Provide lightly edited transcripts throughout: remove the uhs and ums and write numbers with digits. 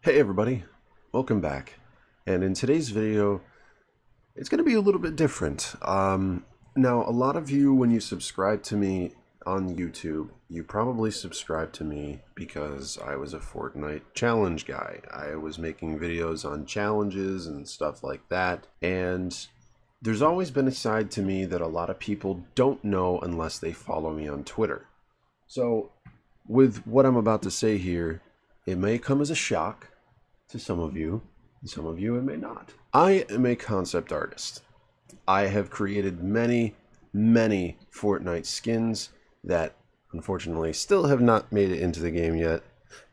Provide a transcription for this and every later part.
Hey everybody, welcome back. And in today's video, it's going to be a little bit different. Now, a lot of you, when you subscribe to me on YouTube, you probably subscribe to me because I was a Fortnite challenge guy. I was making videos on challenges and stuff like that. And there's always been a side to me that a lot of people don't know unless they follow me on Twitter. So, with what I'm about to say here, it may come as a shock to some of you, and some of you it may not. I am a concept artist. I have created many Fortnite skins that unfortunately still have not made it into the game yet,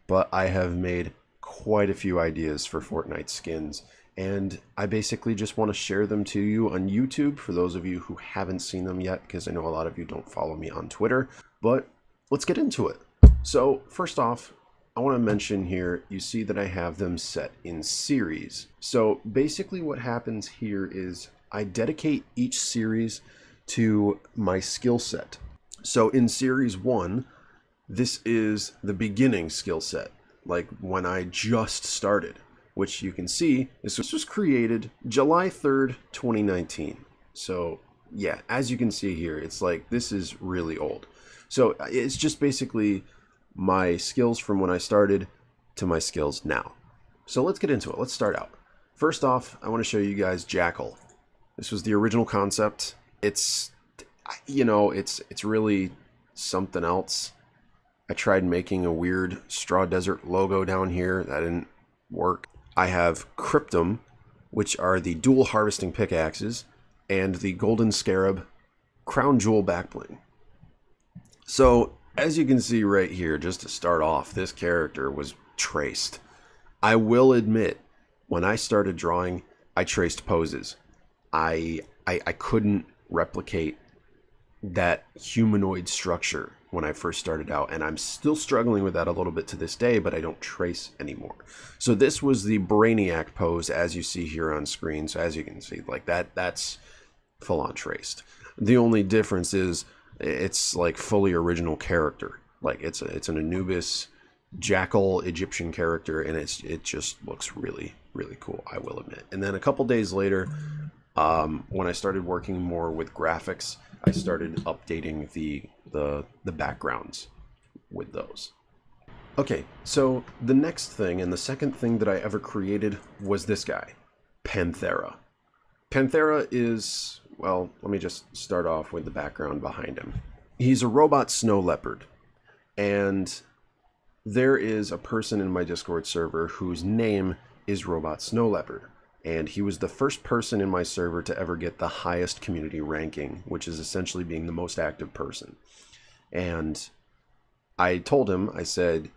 but I have made quite a few ideas for Fortnite skins, and I basically just want to share them to you on YouTube for those of you who haven't seen them yet, because I know a lot of you don't follow me on Twitter. But let's get into it. So first off, I want to mention here, you see that I have them set in series. So basically what happens here is I dedicate each series to my skill set. So in series 1, this is the beginning skill set, like when I just started, which you can see this was created July 3rd, 2019. So yeah, as you can see here, it's like this is really old. So it's just basically my skills from when I started to my skills now. So let's get into it. Let's start out. First off, I want to show you guys Jackal. This was the original concept. It's, you know, it's really something else. I tried making a weird Straw Desert logo down here. That didn't work. I have Cryptum, which are the dual harvesting pickaxes, and the Golden Scarab Crown Jewel backbling. So as you can see right here, just to start off, this character was traced. I will admit, when I started drawing, I traced poses. I couldn't replicate that humanoid structure when I first started out, and I'm still struggling with that a little bit to this day, but I don't trace anymore. So this was the Brainiac pose, as you see here on screen. So as you can see, like that's full on traced. The only difference is it's like fully original character. Like it's an Anubis Jackal Egyptian character, and it just looks really cool, I will admit. And then a couple days later, when I started working more with graphics, I started updating the backgrounds with those. Okay, so the next thing and the second thing that I ever created was this guy, Panthera. Panthera is, well, let me just start off with the background behind him. He's a robot snow leopard, and there is a person in my Discord server whose name is Robot Snow Leopard, and he was the first person in my server to ever get the highest community ranking, which is essentially being the most active person. And I told him, I said,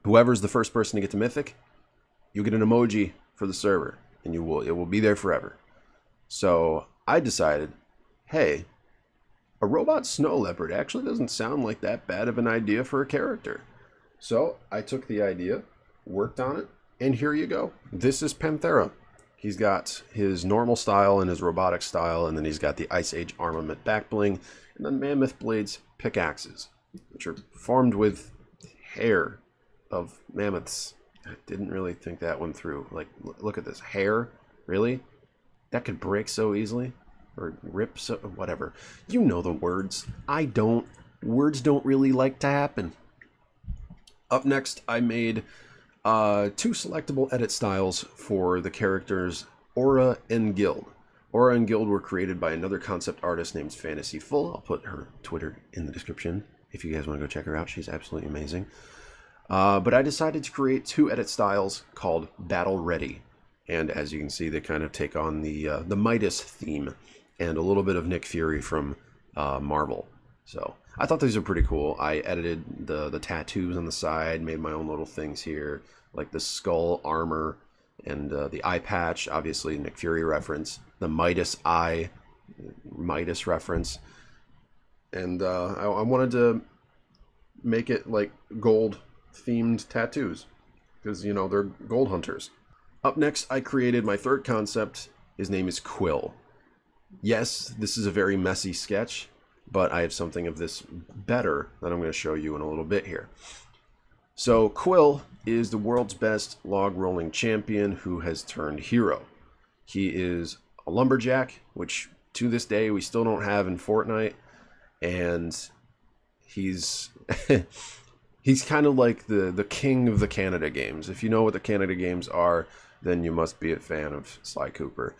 whoever's the first person to get to Mythic, you get an emoji for the server, and it will be there forever. So I decided, hey, a robot snow leopard actually doesn't sound like that bad of an idea for a character. So I took the idea, worked on it, and here you go. This is Panthera. He's got his normal style and his robotic style, and then he's got the Ice Age armament back bling, and then Mammoth Blades pickaxes, which are formed with hair of mammoths. I didn't really think that one through. Like, look at this hair, really? That could break so easily, or rip so, whatever. You know the words. I don't. Words don't really like to happen. Up next, I made 2 selectable edit styles for the characters Aura and Guild. Aura and Guild were created by another concept artist named Fantasy Full. I'll put her Twitter in the description if you guys want to go check her out. She's absolutely amazing. But I decided to create 2 edit styles called Battle Ready. And as you can see, they kind of take on the Midas theme and a little bit of Nick Fury from Marvel. So I thought these were pretty cool. I edited the tattoos on the side, made my own little things here, like the skull armor and the eye patch, obviously Nick Fury reference, the Midas eye, Midas reference. And I wanted to make it like gold themed tattoos because, you know, they're gold hunters. Up next, I created my third concept. His name is Quill. Yes, this is a very messy sketch, but I have something of this better that I'm going to show you in a little bit here. So Quill is the world's best log rolling champion who has turned hero. He is a lumberjack, which to this day we still don't have in Fortnite, and he's he's kind of like the king of the Canada games. If you know what the Canada games are, then you must be a fan of Sly Cooper.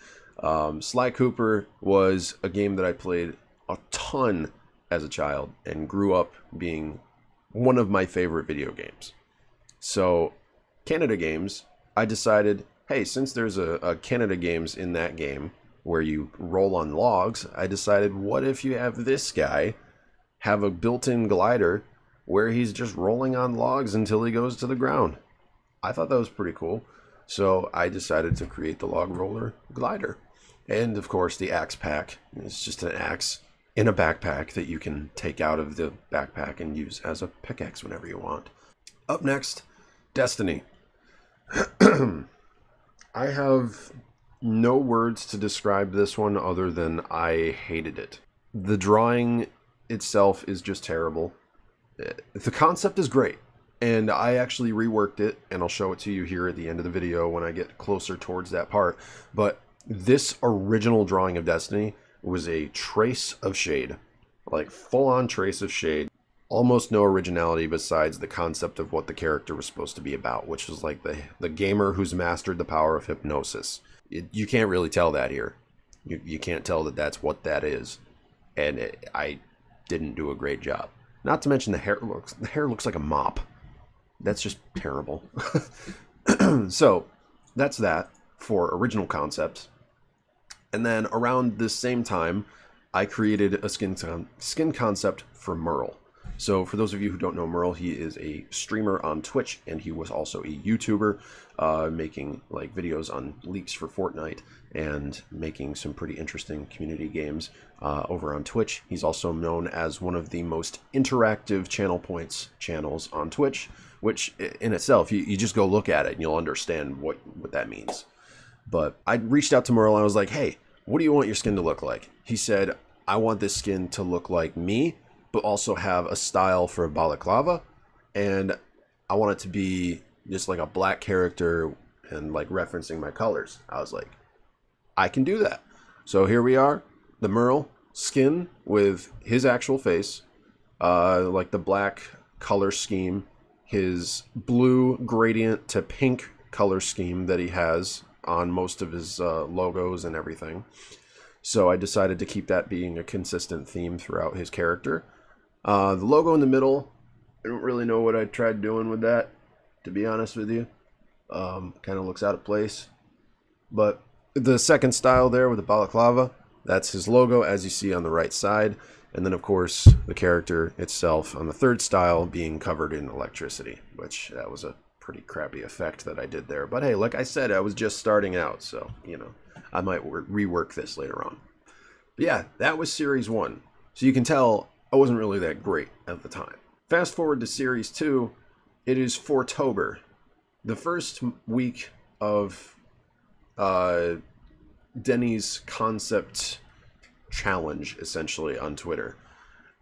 Sly Cooper was a game that I played a ton as a child and grew up being one of my favorite video games. So Canada games, I decided, hey, since there's a Canada games in that game where you roll on logs, I decided, what if you have this guy have a built-in glider where he's just rolling on logs until he goes to the ground? I thought that was pretty cool. So I decided to create the log roller glider. And of course the axe pack is just an axe in a backpack that you can take out of the backpack and use as a pickaxe whenever you want. Up next, Destiny. I have no words to describe this one other than I hated it. The drawing itself is just terrible. The concept is great, and I actually reworked it, and I'll show it to you here at the end of the video when I get closer towards that part. But this original drawing of Destiny was a trace of shade, like full-on trace of shade. Almost no originality besides the concept of what the character was supposed to be about, which was like the gamer who's mastered the power of hypnosis. You can't really tell that here. You can't tell that that's what that is, and I didn't do a great job. Not to mention the hair looks like a mop. That's just terrible. So that's that for original concepts. And then around this same time, I created a skin concept for Merle. So for those of you who don't know Merle, he is a streamer on Twitch, and he was also a YouTuber, making like videos on leaks for Fortnite and making some pretty interesting community games over on Twitch. He's also known as one of the most interactive channel points channels on Twitch, which in itself, you just go look at it and you'll understand what that means. But I reached out to Merle and I was like, hey, what do you want your skin to look like? He said, I want this skin to look like me, but also have a style for a balaclava, and I want it to be just like a black character and like referencing my colors. I was like, I can do that. So here we are, the Merle skin with his actual face, like the black color scheme, his blue gradient to pink color scheme that he has on most of his logos and everything. So I decided to keep that being a consistent theme throughout his character. The logo in the middle, I don't really know what I tried doing with that, to be honest with you. Kind of looks out of place. But the second style there with the balaclava, that's his logo, as you see on the right side. And then, of course, the character itself on the third style being covered in electricity, which that was a pretty crappy effect that I did there. But hey, like I said, I was just starting out, so, you know, I might rework this later on. But yeah, that was Series 1. So you can tell I wasn't really that great at the time. Fast forward to Series 2, it is Fortober. The first week of Denny's concept challenge, essentially, on Twitter.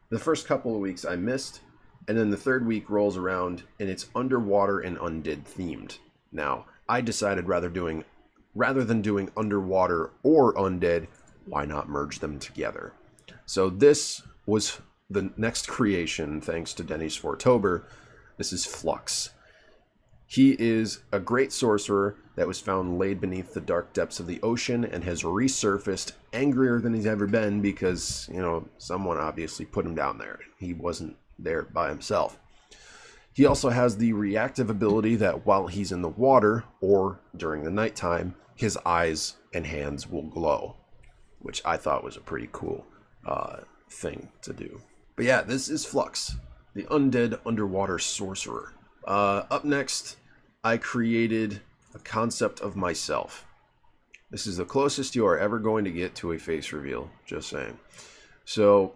The first couple of weeks I missed, and then the third week rolls around, and it's underwater and undead themed. Now, I decided rather than doing underwater or undead, why not merge them together? So this was the next creation, thanks to Denny's Fortober. This is Flux. He is a great sorcerer that was found laid beneath the dark depths of the ocean and has resurfaced angrier than he's ever been because, you know, someone obviously put him down there. He wasn't there by himself. He also has the reactive ability that while he's in the water or during the nighttime, his eyes and hands will glow, which I thought was a pretty cool thing to do. But yeah, this is Flux, the undead underwater sorcerer. Up next, I created a concept of myself. This is the closest you are ever going to get to a face reveal, just saying. So,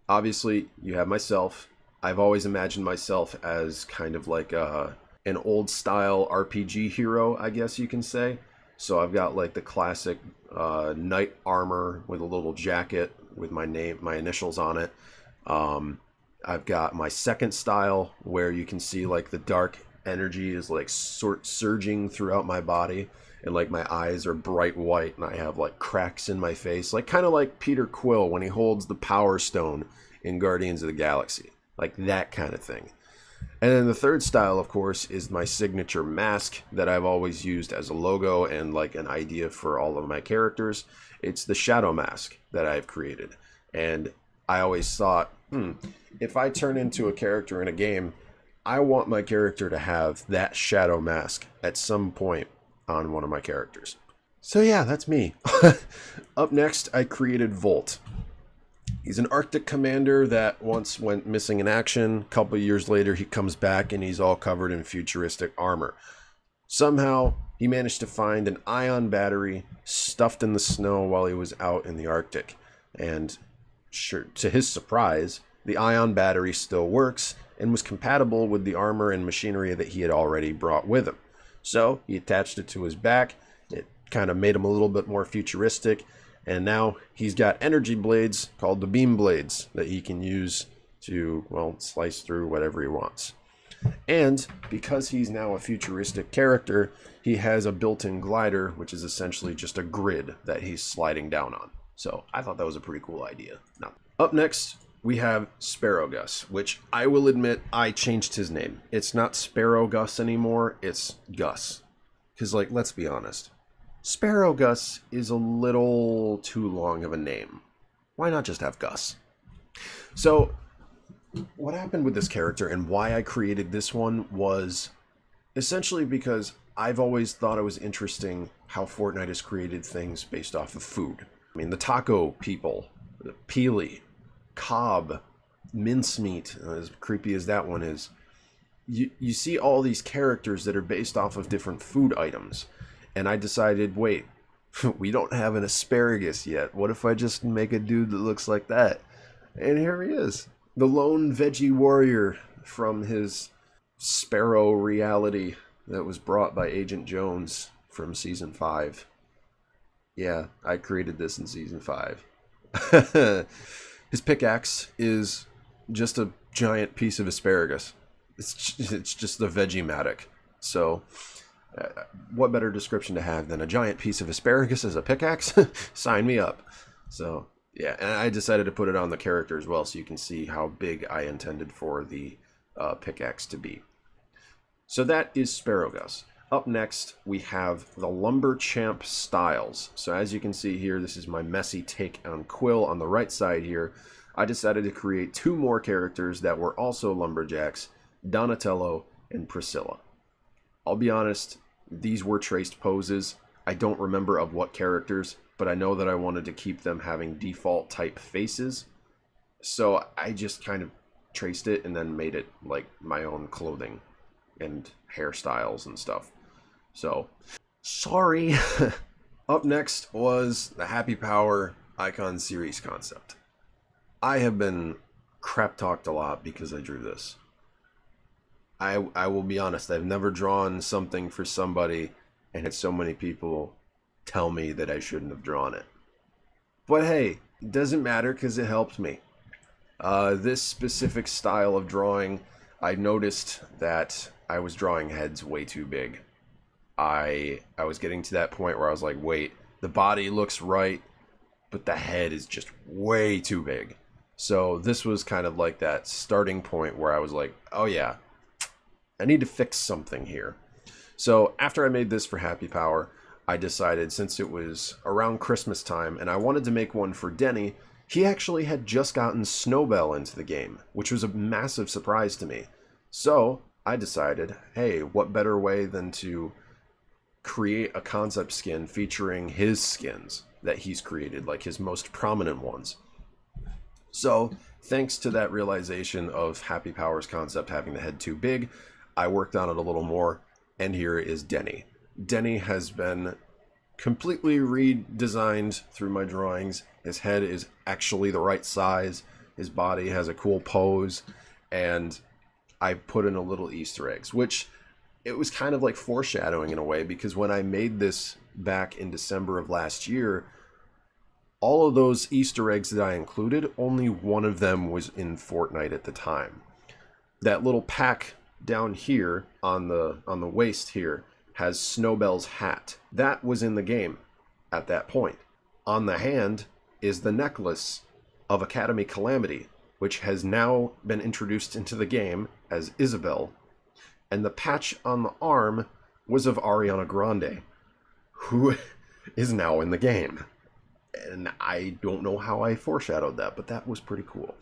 obviously, you have myself. I've always imagined myself as kind of like an old-style RPG hero, I guess you can say. So I've got like the classic knight armor with a little jacket with my name, my initials on it. I've got my second style where you can see like the dark energy is like surging throughout my body, and like my eyes are bright white and I have like cracks in my face, like kind of like Peter Quill when he holds the Power Stone in Guardians of the Galaxy, like that kind of thing. And then the third style, of course, is my signature mask that I've always used as a logo and like an idea for all of my characters. It's the shadow mask that I've created. And I always thought, if I turn into a character in a game, I want my character to have that shadow mask at some point on one of my characters. So yeah, that's me. Up next, I created Volt. He's an Arctic commander that once went missing in action. A couple years later, he comes back and he's all covered in futuristic armor. Somehow, he managed to find an ion battery stuffed in the snow while he was out in the Arctic. And sure, to his surprise, the ion battery still works and was compatible with the armor and machinery that he had already brought with him. So he attached it to his back. It kind of made him a little bit more futuristic. And now he's got energy blades called the beam blades that he can use to, well, slice through whatever he wants. And because he's now a futuristic character, he has a built-in glider, which is essentially just a grid that he's sliding down on. So I thought that was a pretty cool idea. Now, up next, we have Sparrowgus, which I will admit I changed his name. It's not Sparrowgus anymore, it's Gus. Because, like, let's be honest. Sparrowgus is a little too long of a name. Why not just have Gus? So, what happened with this character and why I created this one was essentially because I've always thought it was interesting how Fortnite has created things based off of food. I mean, the taco people, the peely, cob, mincemeat, as creepy as that one is, you see all these characters that are based off of different food items. And I decided, wait, we don't have an asparagus yet. What if I just make a dude that looks like that? And here he is. The lone veggie warrior from his Sparrow reality that was brought by Agent Jones from Season 5. Yeah, I created this in Season 5. His pickaxe is just a giant piece of asparagus. It's just the Veggie-matic. So, what better description to have than a giant piece of asparagus as a pickaxe? Sign me up. So, yeah, and I decided to put it on the character as well so you can see how big I intended for the pickaxe to be. So that is Sparrowgus. Up next, we have the Lumberchamp styles. So as you can see here, this is my messy take on Quill on the right side here. I decided to create two more characters that were also lumberjacks, Donatello and Priscilla. I'll be honest, these were traced poses. I don't remember of what characters, but I know that I wanted to keep them having default type faces. So I just kind of traced it and then made it like my own clothing and hairstyles and stuff. So, sorry. Up next was the Happy Power Icon Series concept. I have been crap talked a lot because I drew this. I will be honest, I've never drawn something for somebody and had so many people tell me that I shouldn't have drawn it. But hey, it doesn't matter because it helped me. This specific style of drawing, I noticed that I was drawing heads way too big. I was getting to that point where I was like, wait, the body looks right, but the head is just way too big. So this was kind of like that starting point where I was like, oh yeah, I need to fix something here. So after I made this for Happy Power, I decided, since it was around Christmas time and I wanted to make one for Denny, he actually had just gotten Snowbell into the game, which was a massive surprise to me. So I decided, hey, what better way than to create a concept skin featuring his skins that he's created, like his most prominent ones. So thanks to that realization of Happy Power's concept having the head too big, I worked on it a little more, and here is Denny. Denny has been completely redesigned through my drawings. His head is actually the right size, his body has a cool pose, and I put in a little Easter eggs, which it was kind of like foreshadowing in a way, because when I made this back in December of last year, all of those Easter eggs that I included, only one of them was in Fortnite at the time. That little pack down here on the waist here has Snowbell's hat. That was in the game at that point. On the hand is the necklace of Academy Calamity, which has now been introduced into the game as Isabel. And the patch on the arm was of Ariana Grande, who is now in the game. And I don't know how I foreshadowed that, but that was pretty cool.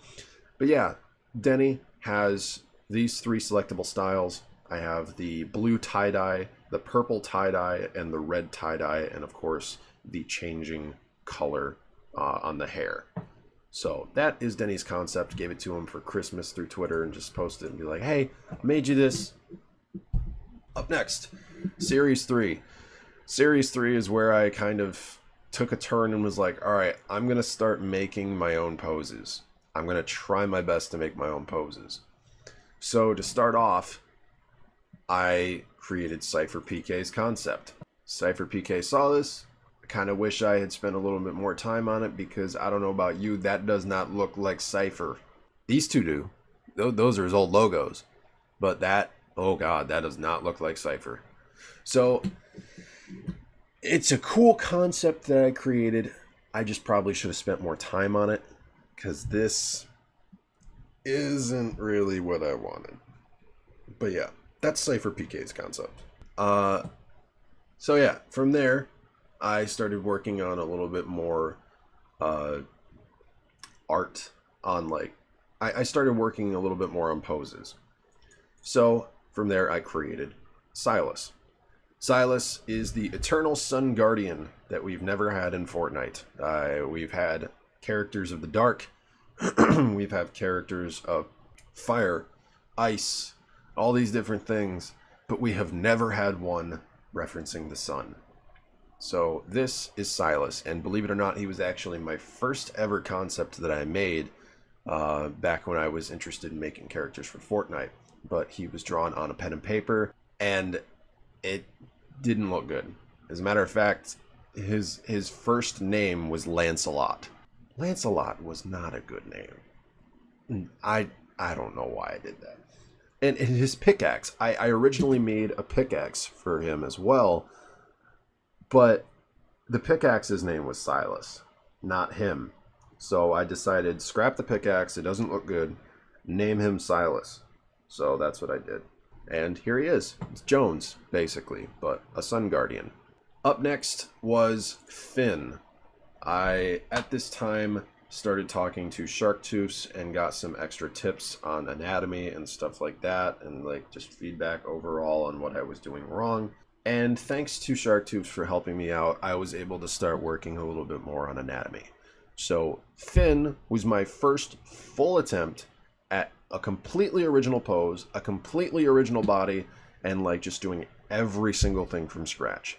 But yeah, Denny has these 3 selectable styles. I have the blue tie-dye, the purple tie-dye, and the red tie-dye, and of course, the changing color on the hair. So that is Denny's concept. Gave it to him for Christmas through Twitter and just posted and be like, hey, made you this. Up next, Series 3. Series 3 is where I kind of took a turn and was like, all right, I'm going to start making my own poses. I'm going to try my best to make my own poses. So to start off, I created Cypher PK's concept. Cypher PK saw this. I kind of wish I had spent a little bit more time on it because I don't know about you, that does not look like Cypher. These two do. Those are his old logos. But that, oh god, that does not look like Cypher. So it's a cool concept that I created. I just probably should have spent more time on it because this isn't really what I wanted. But yeah, that's Cypher PK's concept. So yeah, from there, I started working on a little bit more art on I started working a little bit more on poses. So from there, I created Sylas. Sylas is the eternal sun guardian that we've never had in Fortnite. We've had characters of the dark. We've had characters of fire, ice, all these different things, but we have never had one referencing the sun. So this is Sylas, and believe it or not, he was actually my first ever concept that I made back when I was interested in making characters for Fortnite. But he was drawn on a pen and paper, and it didn't look good. As a matter of fact, his first name was Lancelot. Lancelot was not a good name. I don't know why I did that. And his pickaxe, I originally made a pickaxe for him as well, but the pickaxe's name was Sylas, not him. So I decided, scrap the pickaxe, it doesn't look good, name him Sylas. So that's what I did. And here he is. It's Jones, basically, but a sun guardian. Up next was Finn. I, at this time, started talking to Sharktooths and got some extra tips on anatomy and stuff like that, and just feedback overall on what I was doing wrong. And thanks to Sharktooths for helping me out, I was able to start working a little bit more on anatomy. So Finn was my first full attempt at a completely original pose, a completely original body, and just doing every single thing from scratch.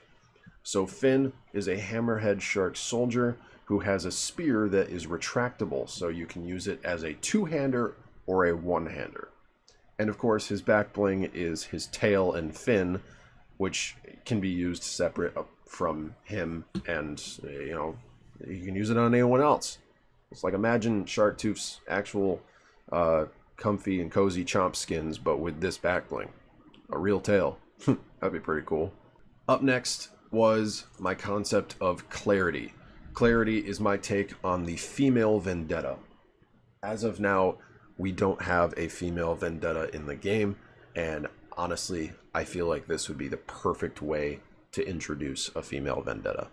So Finn is a hammerhead shark soldier who has a spear that is retractable, so you can use it as a two-hander or a one-hander. And of course, his back bling is his tail and fin, which can be used separate from him, and you can use it on anyone else. It's like, imagine Sharktooth's actual comfy and cozy chomp skins, but with this back bling. A real tail. That'd be pretty cool. Up next was my concept of clarity. Clarity is my take on the female vendetta. As of now, we don't have a female vendetta in the game, and honestly, I feel like this would be the perfect way to introduce a female vendetta.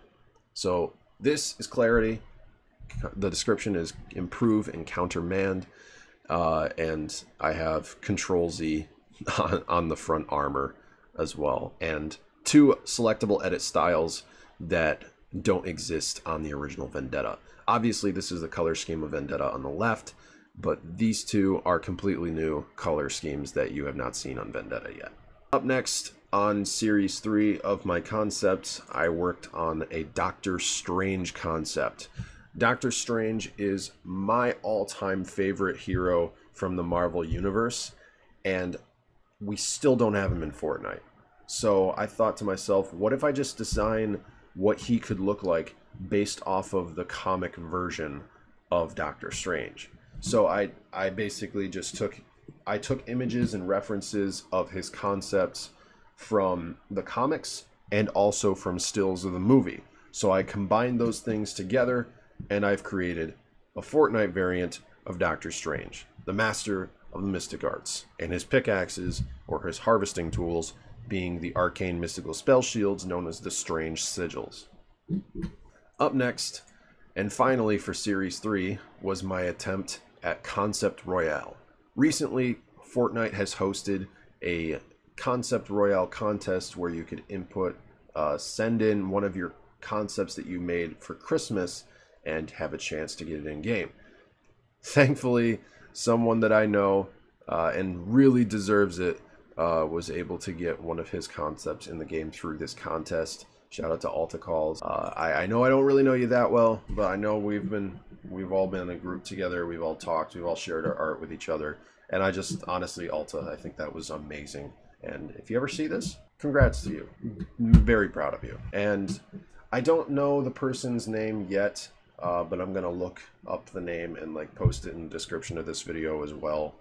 So this is Clarity. The description is improve and countermand, and I have Control-Z on the front armor as well, and 2 selectable edit styles that don't exist on the original Vendetta. Obviously, this is the color scheme of Vendetta on the left, but these 2 are completely new color schemes that you have not seen on Vendetta yet. Up next, on Series 3 of my concepts, I worked on a Doctor Strange concept. Doctor Strange is my all-time favorite hero from the Marvel Universe, and we still don't have him in Fortnite. So I thought to myself, what if I just design what he could look like based off of the comic version of Doctor Strange. So I basically just took images and references of his concepts from the comics and also from stills of the movie. So I combined those things together, and I've created a FORTNITE variant of Doctor Strange, the master of the mystic arts, and his pickaxes, or his harvesting tools, being the arcane mystical spell shields known as the Strange Sigils. Up next, and finally for Series 3, was my attempt at Concept Royale. Recently, FORTNITE has hosted a Concept Royale contest where you could send in one of your concepts that you made for Christmas and have a chance to get it in game. Thankfully, someone that I know and really deserves it was able to get one of his concepts in the game through this contest. Shout out to Alta Calls. I know I don't really know you that well, but I know we've all been in a group together. We've all talked. We've all shared our art with each other. And I just, honestly, Alta, I think that was amazing. And if you ever see this, congrats to you. I'm very proud of you. And I don't know the person's name yet, but I'm going to look up the name and like post it in the description of this video as well.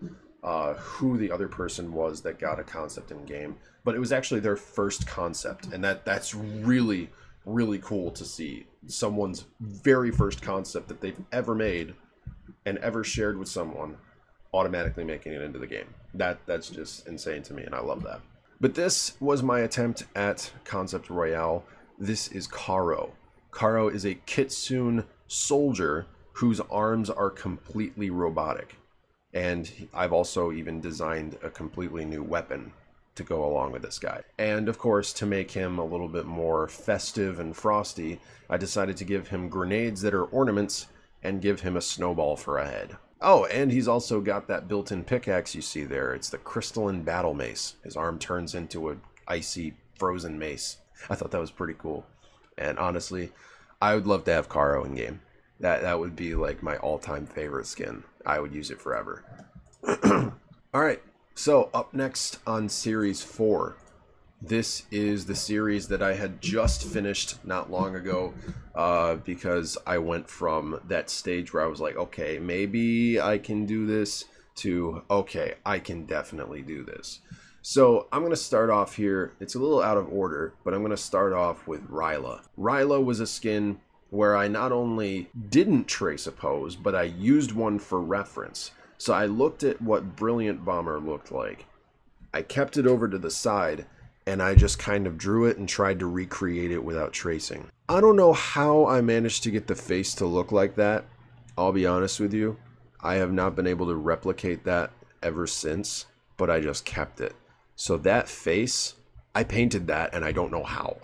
Who the other person was that got a concept in game, but it was actually their first concept, and that's really, really cool to see someone's very first concept that they've ever made and ever shared with someone automatically making it into the game. That's just insane to me, and I love that. But this was my attempt at Concept Royale. This is Karo. Karo is a Kitsune soldier whose arms are completely robotic. And I've also even designed a completely new weapon to go along with this guy. And of course, to make him a little bit more festive and frosty, I decided to give him grenades that are ornaments and give him a snowball for a head. Oh, and he's also got that built-in pickaxe you see there. It's the crystalline battle mace. His arm turns into an icy frozen mace. I thought that was pretty cool. And honestly, I would love to have Karo in game. That would be like my all-time favorite skin. I would use it forever. Alright, so up next on Series 4. This is the series that I had just finished not long ago because I went from that stage where I was like, okay, maybe I can do this, to, okay, I can definitely do this. So I'm going to start off here. It's a little out of order, but I'm going to start off with Ryla. Ryla was a skin where I not only didn't trace a pose, but I used one for reference. So I looked at what Brilliant Bomber looked like. I kept it over to the side, and I just kind of drew it and tried to recreate it without tracing. I don't know how I managed to get the face to look like that. I'll be honest with you. I have not been able to replicate that ever since, but I just kept it. So that face, I painted that, and I don't know how.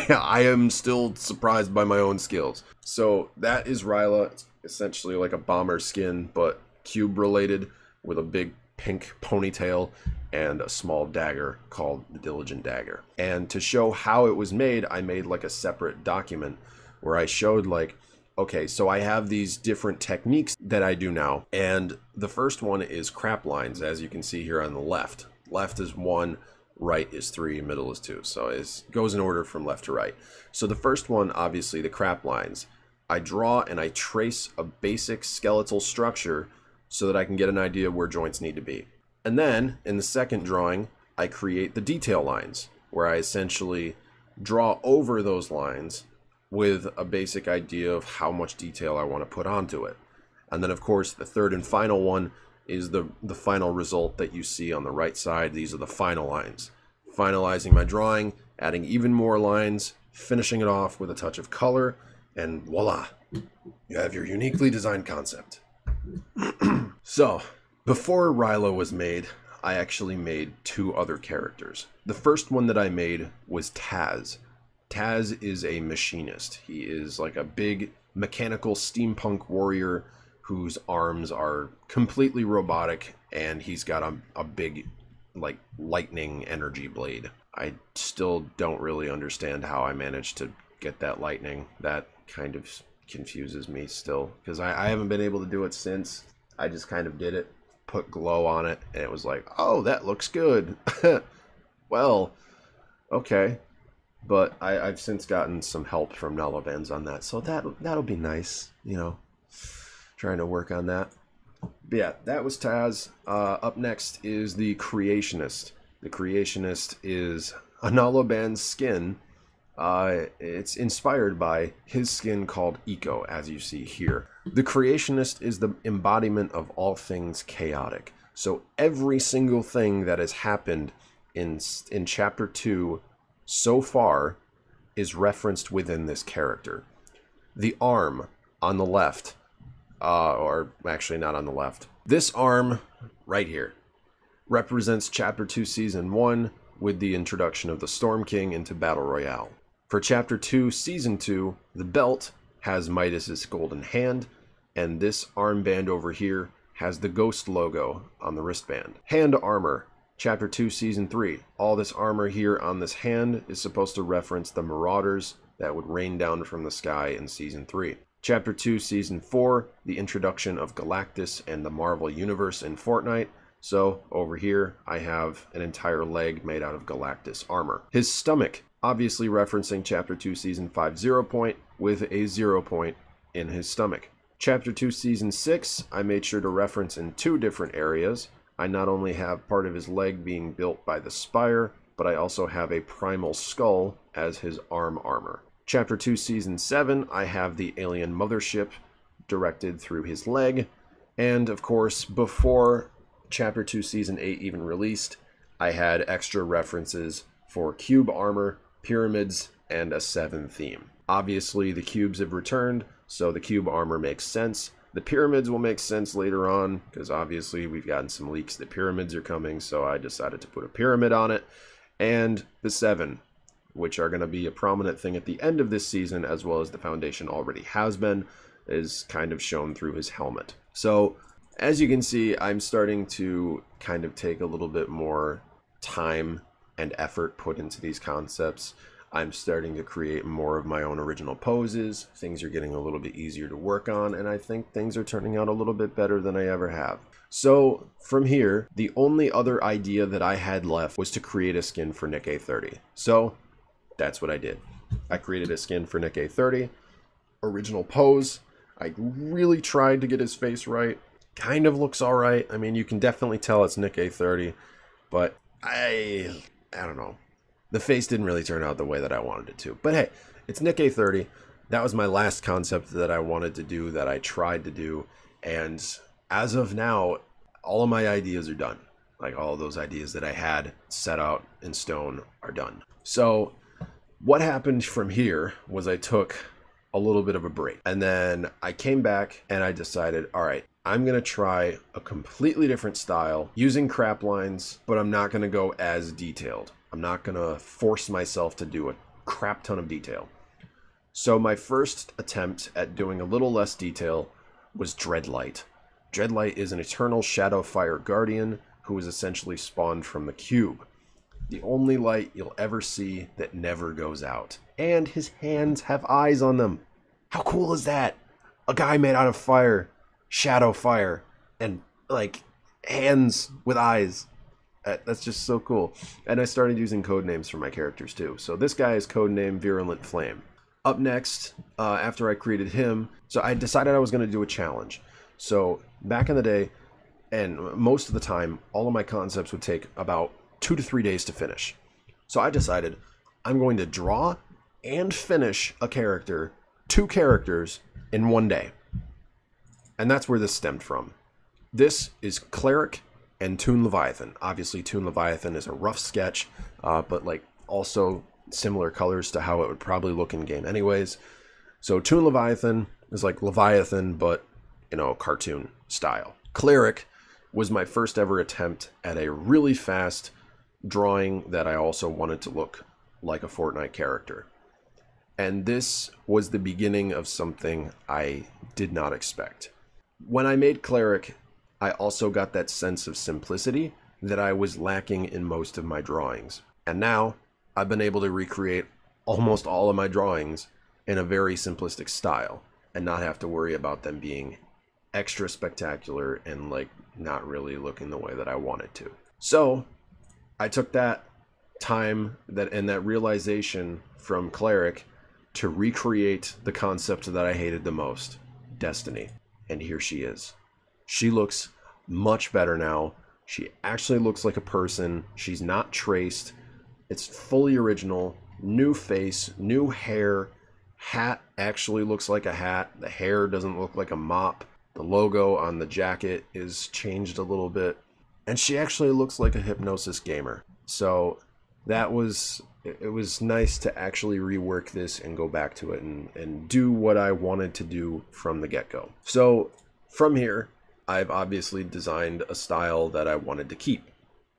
I am still surprised by my own skills. So that is Ryla. It's essentially like a bomber skin, but cube related, with a big pink ponytail and a small dagger called the Diligent Dagger. And to show how it was made, I made like a separate document where I showed like, okay, so I have these different techniques that I do now. And the first one is crap lines, as you can see here on the left. Left is 1, right is 3, middle is 2. So it goes in order from left to right. So the first one, obviously the crap lines. I draw and I trace a basic skeletal structure so that I can get an idea where joints need to be. And then in the second drawing, I create the detail lines, where I essentially draw over those lines with a basic idea of how much detail I want to put onto it. And then of course the third and final one is the final result that you see on the right side. These are the final lines. Finalizing my drawing, adding even more lines, finishing it off with a touch of color, and voila, you have your uniquely designed concept. So, before Ryla was made, I actually made 2 other characters. The first one that I made was Taz. Taz is a machinist. He is like a big mechanical steampunk warrior whose arms are completely robotic, and he's got a big like lightning energy blade. I still don't really understand how I managed to get that lightning. That kind of confuses me still, because I haven't been able to do it since. I just kind of did it, put glow on it, and it was like, oh, that looks good. Well, okay. but I've since gotten some help from Nolobands on that, so that'll be nice, you know, trying to work on that. But yeah, that was Taz. Up next is the Creationist. The Creationist is a Noloband skin. It's inspired by his skin called Eco, as you see here. The Creationist is the embodiment of all things chaotic. So every single thing that has happened in Chapter 2 so far is referenced within this character. The arm on the left, or actually not on the left. This arm right here represents Chapter 2 Season 1 with the introduction of the Storm King into Battle Royale. For Chapter 2 Season 2, the belt has Midas's golden hand, and this armband over here has the ghost logo on the wristband. Hand armor, Chapter 2 Season 3. All this armor here on this hand is supposed to reference the marauders that would rain down from the sky in Season 3. Chapter 2 Season 4, the introduction of Galactus and the Marvel Universe in Fortnite. So over here I have an entire leg made out of Galactus armor. His stomach, obviously referencing Chapter 2 Season 5 0 point with a 0 point in his stomach. Chapter 2 Season 6 I made sure to reference in 2 different areas. I not only have part of his leg being built by the spire, but I also have a primal skull as his arm armor. Chapter 2 Season 7 I have the alien mothership directed through his leg, and of course before Chapter 2 Season 8 even released, I had extra references for cube armor, pyramids, and a 7 theme. Obviously the cubes have returned, so the cube armor makes sense. The pyramids will make sense later on, because obviously we've gotten some leaks that pyramids are coming, so I decided to put a pyramid on it. And the 7, which are going to be a prominent thing at the end of this season, as well as the Foundation already has been, is kind of shown through his helmet. So, as you can see, I'm starting to kind of take a little bit more time and effort put into these concepts. I'm starting to create more of my own original poses. Things are getting a little bit easier to work on, and I think things are turning out a little bit better than I ever have. So from here, the only other idea that I had left was to create a skin for Nick A30. So that's what I did. I created a skin for Nick A30. Original pose. I really tried to get his face right. Kind of looks all right. I mean, you can definitely tell it's Nick A30, but I don't know. The face didn't really turn out the way that I wanted it to. But hey, it's Nick A30. That was my last concept that I wanted to do, that I tried to do. And as of now, all of my ideas are done. Like, all of those ideas that I had set out in stone are done. So what happened from here was I took a little bit of a break. And then I came back and I decided, all right, I'm going to try a completely different style using crap lines, but I'm not going to go as detailed. I'm not going to force myself to do a crap ton of detail. So my first attempt at doing a little less detail was Dreadlight. Dreadlight is an eternal shadow fire guardian who is essentially spawned from the cube. The only light you'll ever see that never goes out. And his hands have eyes on them. How cool is that? A guy made out of fire, shadow fire, and like hands with eyes. That's just so cool. And I started using code names for my characters too. So this guy is codename Virulent Flame. Up next, after I created him, so I decided I was going to do a challenge. So back in the day, and most of the time, all of my concepts would take about 2 to 3 days to finish. So I decided I'm going to draw and finish a character, 2 characters, in 1 day. And that's where this stemmed from. This is Cleric and Toon Leviathan. Obviously, Toon Leviathan is a rough sketch, but like also similar colors to how it would probably look in game anyways. So Toon Leviathan is like Leviathan, but you know, cartoon style. Cleric was my first ever attempt at a really fast drawing that I also wanted to look like a Fortnite character. And this was the beginning of something I did not expect. When I made Cleric, I also got that sense of simplicity that I was lacking in most of my drawings. And now I've been able to recreate almost all of my drawings in a very simplistic style and not have to worry about them being extra spectacular and like not really looking the way that I wanted to. So I took that time and that realization from Cleric to recreate the concept that I hated the most, Destiny. And here she is. She looks much better now. She actually looks like a person. She's not traced. It's fully original. New face, new hair. Hat actually looks like a hat. The hair doesn't look like a mop. The logo on the jacket is changed a little bit. And she actually looks like a Hypnosis gamer. So it was nice to actually rework this and go back to it and do what I wanted to do from the get-go. So from here, I've obviously designed a style that I wanted to keep.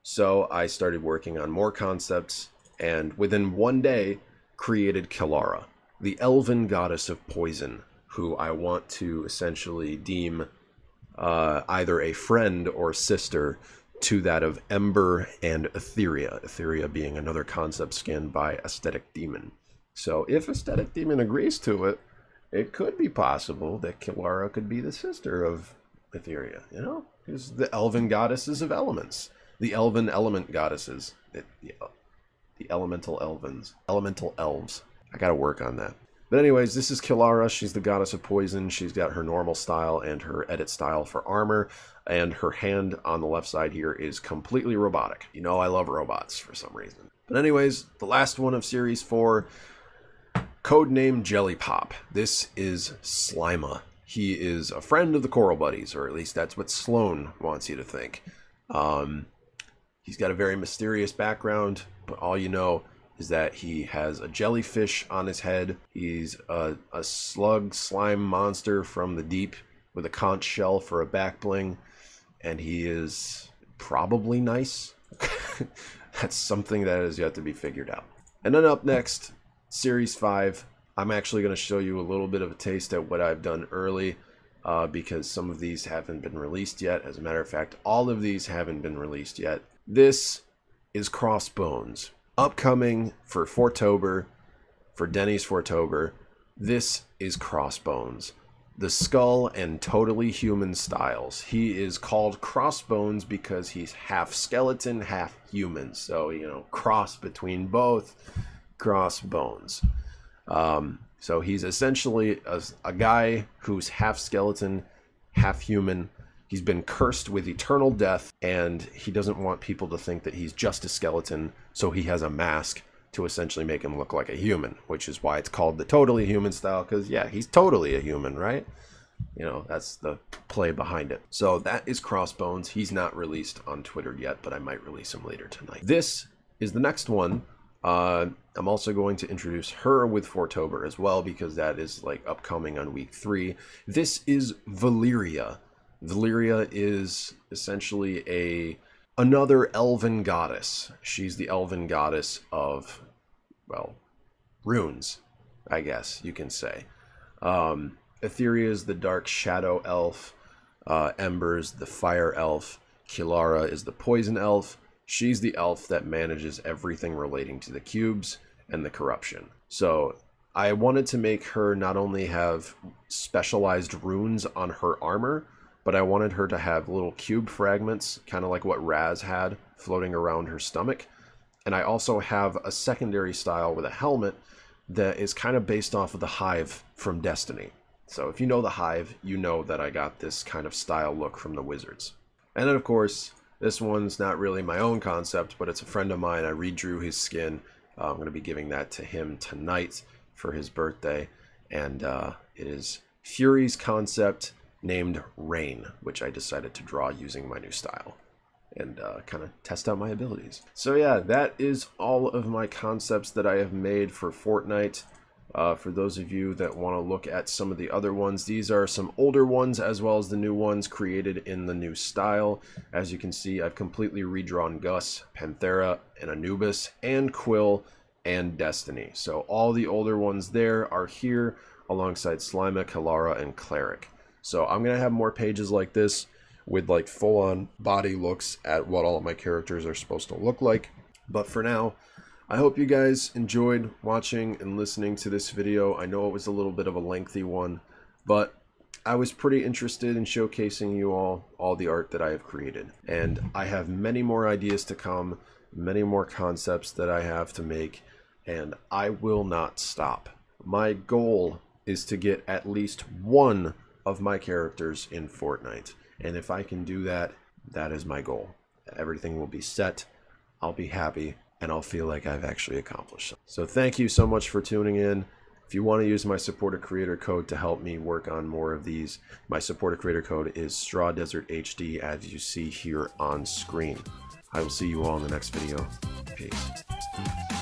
So I started working on more concepts, and within one day created Kilara, the elven goddess of poison, who I want to essentially deem either a friend or sister to that of Ember and Etheria. Etheria being another concept skin by Aesthetic Demon. So if Aesthetic Demon agrees to it, it could be possible that Kilara could be the sister of Etheria, you know? Because the elven goddesses of elements. The elven element goddesses. The elemental elves. I gotta work on that. But anyways, this is Kilara. She's the goddess of poison. She's got her normal style and her edit style for armor. And her hand on the left side here is completely robotic. You know I love robots for some reason. But anyways, the last one of Series 4, codename Jelly Pop. This is Slima. He is a friend of the Coral Buddies, or at least that's what Sloan wants you to think. He's got a very mysterious background, but all you know is that he has a jellyfish on his head. He's a slug slime monster from the deep with a conch shell for a back bling, and he is probably nice. That's something that has yet to be figured out. And then up next, Series 5. I'm actually going to show you a little bit of a taste at what I've done early, because some of these haven't been released yet. As a matter of fact, all of these haven't been released yet. This is Crossbones. Upcoming for Fortober, for Denny's Fortober, this is Crossbones. The skull and totally human styles. He is called Crossbones because he's half skeleton, half human. So, you know, cross between both, Crossbones. So he's essentially a guy who's half skeleton, half human. He's been cursed with eternal death, and he doesn't want people to think that he's just a skeleton, so he has a mask to essentially make him look like a human, which is why it's called the totally human style, because, yeah, he's totally a human, right? You know, that's the play behind it. So that is Crossbones. He's not released on Twitter yet, but I might release him later tonight. This is the next one. I'm also going to introduce her with Fortober as well, because that is like upcoming on week 3. This is Valyria. Valyria is essentially another elven goddess. She's the elven goddess of, well, runes, I guess you can say. Etheria is the dark shadow elf. Ember's the fire elf. Kilara is the poison elf. She's the elf that manages everything relating to the cubes and the corruption. So I wanted to make her not only have specialized runes on her armor, but I wanted her to have little cube fragments, kind of like what Raz had, floating around her stomach. And I also have a secondary style with a helmet that is kind of based off of the Hive from Destiny. So if you know the Hive, you know that I got this kind of style look from the Wizards. And then, of course, this one's not really my own concept, but it's a friend of mine. I redrew his skin. I'm going to be giving that to him tonight for his birthday. And it is Furi's concept, named Rain, which I decided to draw using my new style and kind of test out my abilities. So yeah, that is all of my concepts that I have made for Fortnite. For those of you that want to look at some of the other ones, these are some older ones as well as the new ones created in the new style. As you can see, I've completely redrawn Gus, Panthera, and Anubis, and Quill, and Destiny. So all the older ones there are here alongside Slima, Kilara, and Cleric. So I'm going to have more pages like this with like full-on body looks at what all of my characters are supposed to look like. But for now, I hope you guys enjoyed watching and listening to this video. I know it was a little bit of a lengthy one, but I was pretty interested in showcasing you all the art that I have created. And I have many more ideas to come. many more concepts that I have to make, and I will not stop. My goal is to get at least one of my characters in Fortnite, and if I can do that, that is my goal. Everything will be set, I'll be happy, and I'll feel like I've actually accomplished something. So thank you so much for tuning in. If you want to use my supporter creator code to help me work on more of these, my supporter creator code is StrawDesertHD, as you see here on screen. I will see you all in the next video. Peace.